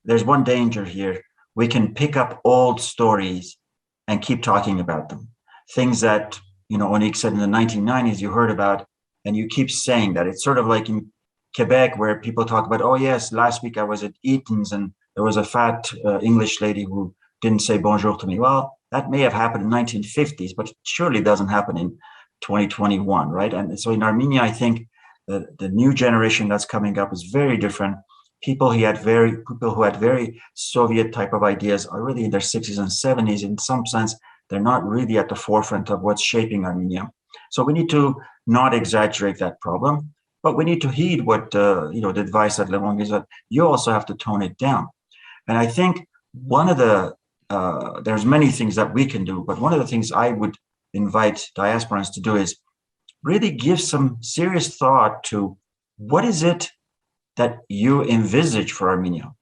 There's one danger here. We can pick up old stories and keep talking about them. Things that, Onik said in the 1990s you heard about, and you keep saying that. It's sort of like in Quebec, where people talk about, oh yes, last week I was at Eaton's and there was a fat English lady who didn't say bonjour to me. Well, that may have happened in 1950s, but it surely doesn't happen in 2021, right? And so in Armenia, I think the new generation that's coming up is very different. People who had very Soviet type of ideas are really in their 60s and 70s. In some sense, they're not really at the forefront of what's shaping Armenia. So we need to not exaggerate that problem, but we need to heed what the advice that Levon gives, that you also have to tone it down. And I think one of the there's many things that we can do, but one of the things I would invite diasporans to do is really give some serious thought to what is it that you envisage for Armenia?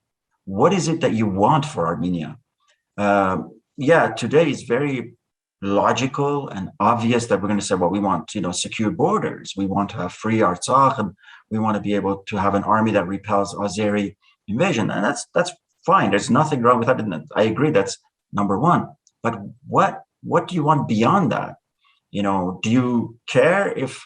What is it that you want for Armenia? Today is very logical and obvious that we're going to say, well, we want, secure borders. We want to have free Artsakh, and we want to be able to have an army that repels Azeri invasion. And that's fine. There's nothing wrong with that. And I agree. That's number one. But what do you want beyond that? Do you care if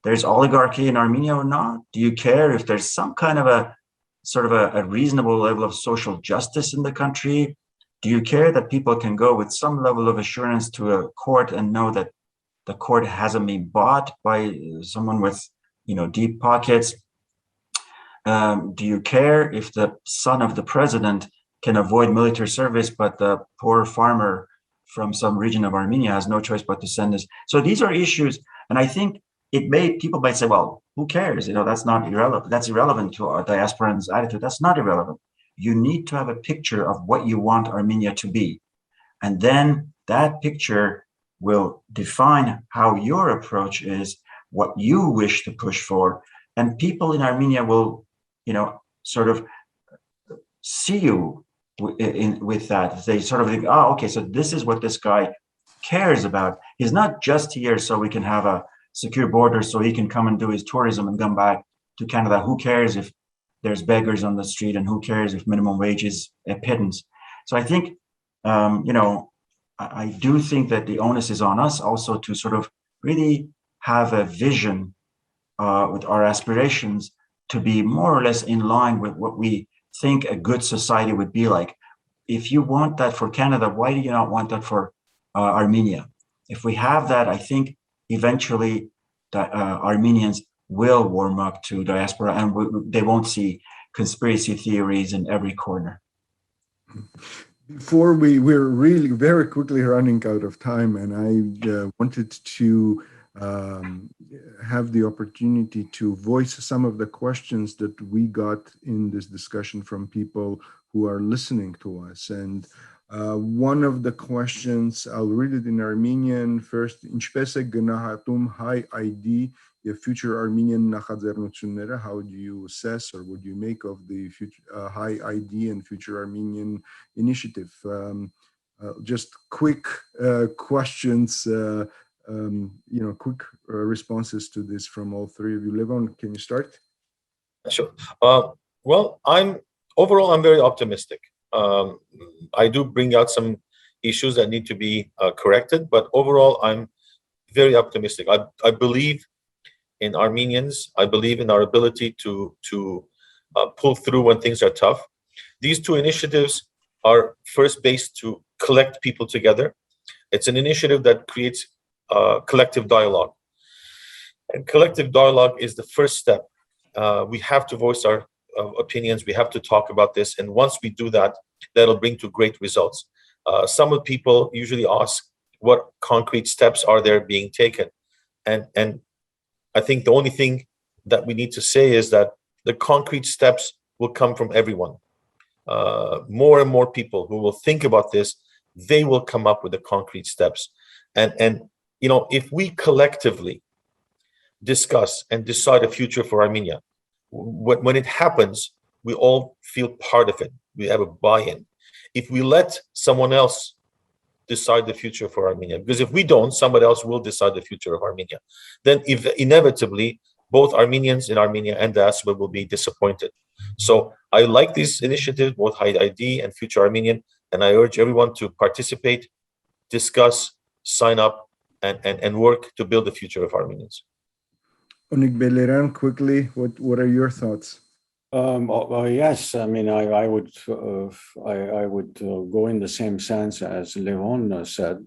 there's oligarchy in Armenia or not? Do you care if there's some kind of a sort of a reasonable level of social justice in the country? Do you care that people can go with some level of assurance to a court and know that the court hasn't been bought by someone with, deep pockets? Do you care if the son of the president can avoid military service, but the poor farmer from some region of Armenia has no choice but to send this? So these are issues, and I think people might say, well, who cares? That's not irrelevant. That's irrelevant to our diasporans' attitude. That's not irrelevant. You need to have a picture of what you want Armenia to be. And then that picture will define how your approach is what you wish to push for, and people in Armenia will, sort of see you with that. They sort of think, oh, okay, so this is what this guy cares about. He's not just here so we can have a secure border so he can come and do his tourism and come back to Canada. Who cares if there's beggars on the street, and who cares if minimum wage is a pittance? So I think, I do think that the onus is on us also to sort of really have a vision with our aspirations to be more or less in line with what we think a good society would be like. If you want that for Canada, why do you not want that for Armenia? If we have that, I think eventually Armenians will warm up to diaspora, and they won't see conspiracy theories in every corner. Before we're really very quickly running out of time, and I wanted to have the opportunity to voice some of the questions that we got in this discussion from people who are listening to us. And one of the questions, I'll read it in Armenian first. Ինչպես է գնահատում հայ ID եւ future Armenian նախաձեռնությունները? How do you assess, or what do you make of the future high ID and future Armenian initiative? Just quick questions, quick responses to this from all three of you. Levon, can you start? Sure. Well, I'm very optimistic. I do bring out some issues that need to be corrected, but overall, I'm very optimistic. I believe in Armenians. I believe in our ability to pull through when things are tough. These two initiatives are first based to collect people together. It's an initiative that creates collective dialogue. And collective dialogue is the first step. We have to voice our opinions. We have to talk about this. And once we do that, that'll bring to great results. Some of the people usually ask what concrete steps are there being taken. And I think the only thing that we need to say is that the concrete steps will come from everyone. More and more people who will think about this, they will come up with the concrete steps. And if we collectively discuss and decide a future for Armenia, when it happens, we all feel part of it. We have a buy-in. If we let someone else decide the future for Armenia, because if we don't, somebody else will decide the future of Armenia, then inevitably, both Armenians in Armenia and diaspora will be disappointed. So I like these initiatives, both High ID and Future Armenian, and I urge everyone to participate, discuss, sign up, and work to build the future of Armenians. Onik Beleran, quickly, what are your thoughts? Yes, I mean, I would go in the same sense as Levon said.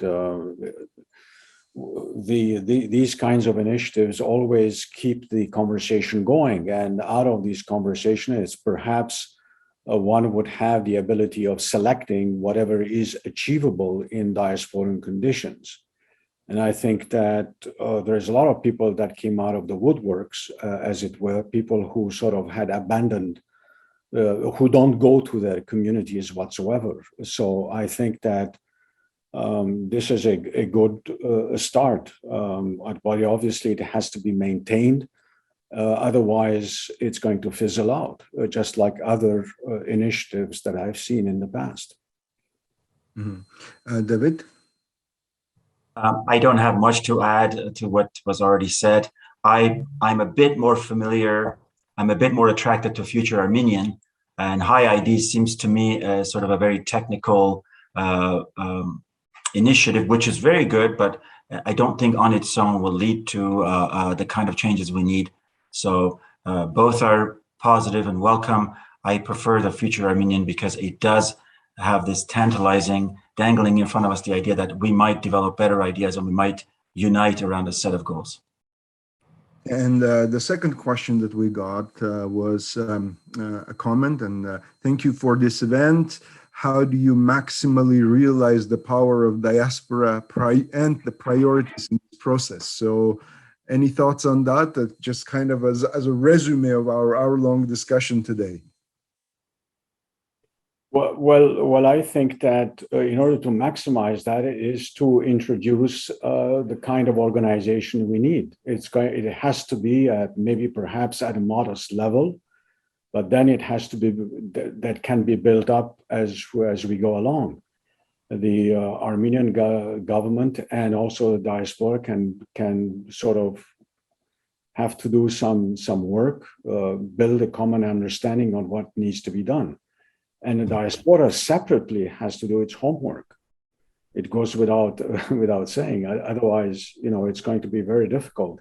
These kinds of initiatives always keep the conversation going, and out of these conversations, perhaps one would have the ability of selecting whatever is achievable in diasporan conditions. And I think that there's a lot of people that came out of the woodworks, as it were, people who sort of had abandoned, who don't go to their communities whatsoever. So I think that this is a good start. But obviously, it has to be maintained. Otherwise, it's going to fizzle out, just like other initiatives that I've seen in the past. Mm-hmm. David? I don't have much to add to what was already said. I'm a bit more familiar. I'm a bit more attracted to Future Armenian, and High ID seems to me sort of a very technical initiative, which is very good, but I don't think on its own will lead to the kind of changes we need. So both are positive and welcome. I prefer the Future Armenian because it does have this tantalizing, dangling in front of us the idea that we might develop better ideas and we might unite around a set of goals. And the second question that we got was a comment, and thank you for this event. How do you maximally realize the power of diaspora and the priorities in this process? So any thoughts on that? Just kind of as a resume of our hour-long discussion today. Well, I think that in order to maximize that is to introduce the kind of organization we need. It has to be at maybe perhaps at a modest level, but then it has to be that can be built up as we go along. The Armenian government and also the diaspora can sort of have to do some work, build a common understanding on what needs to be done. And the diaspora separately has to do its homework. It goes without saying. Otherwise, it's going to be very difficult.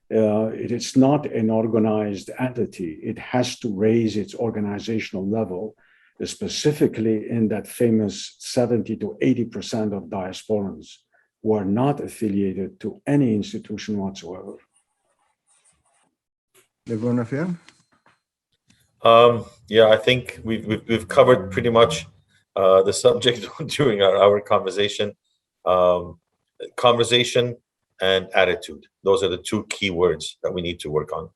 It is not an organized entity. It has to raise its organizational level, specifically in that famous 70 to 80% of diasporans who are not affiliated to any institution whatsoever. Levon, yeah, I think we've covered pretty much the subject during our conversation. Conversation and attitude. Those are the two key words that we need to work on.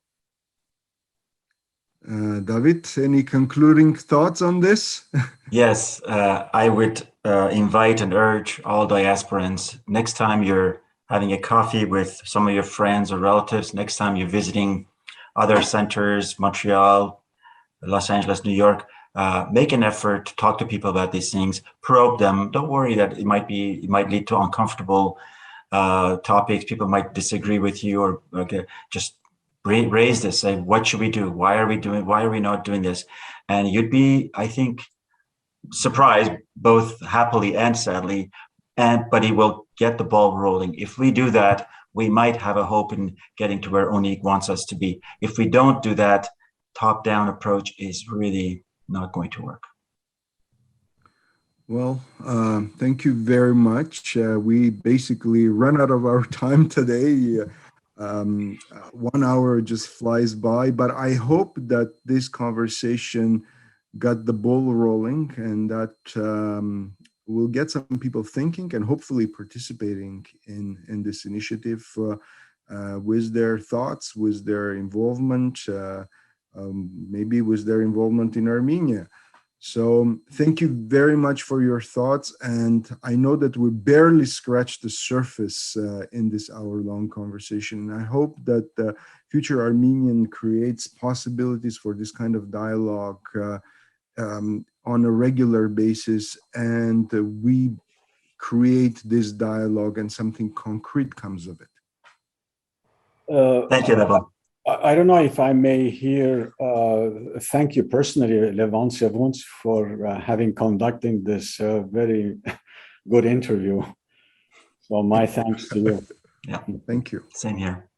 David, any concluding thoughts on this? Yes, I would invite and urge all diasporans, next time you're having a coffee with some of your friends or relatives, next time you're visiting other centers, Montreal, Los Angeles, New York, make an effort to talk to people about these things, probe them. Don't worry that it might lead to uncomfortable topics. People might disagree with you, or just raise this, say, what should we do? Why are we not doing this? And you'd be, I think, surprised, both happily and sadly, but it will get the ball rolling. If we do that, we might have a hope in getting to where Onik wants us to be. If we don't do that, top-down approach is really not going to work. Well, thank you very much. We basically run out of our time today. 1 hour just flies by, but I hope that this conversation got the ball rolling and that we'll get some people thinking and hopefully participating in this initiative with their thoughts, with their involvement, maybe with their involvement in Armenia. So thank you very much for your thoughts. And I know that we barely scratched the surface in this hour-long conversation. And I hope that Future Armenian creates possibilities for this kind of dialogue on a regular basis. And we create this dialogue and something concrete comes of it. Thank you, Levon. I don't know if I may here thank you personally, Levon Sevuns, for having conducting this very good interview. So my thanks to you. Yeah, thank you. Same here.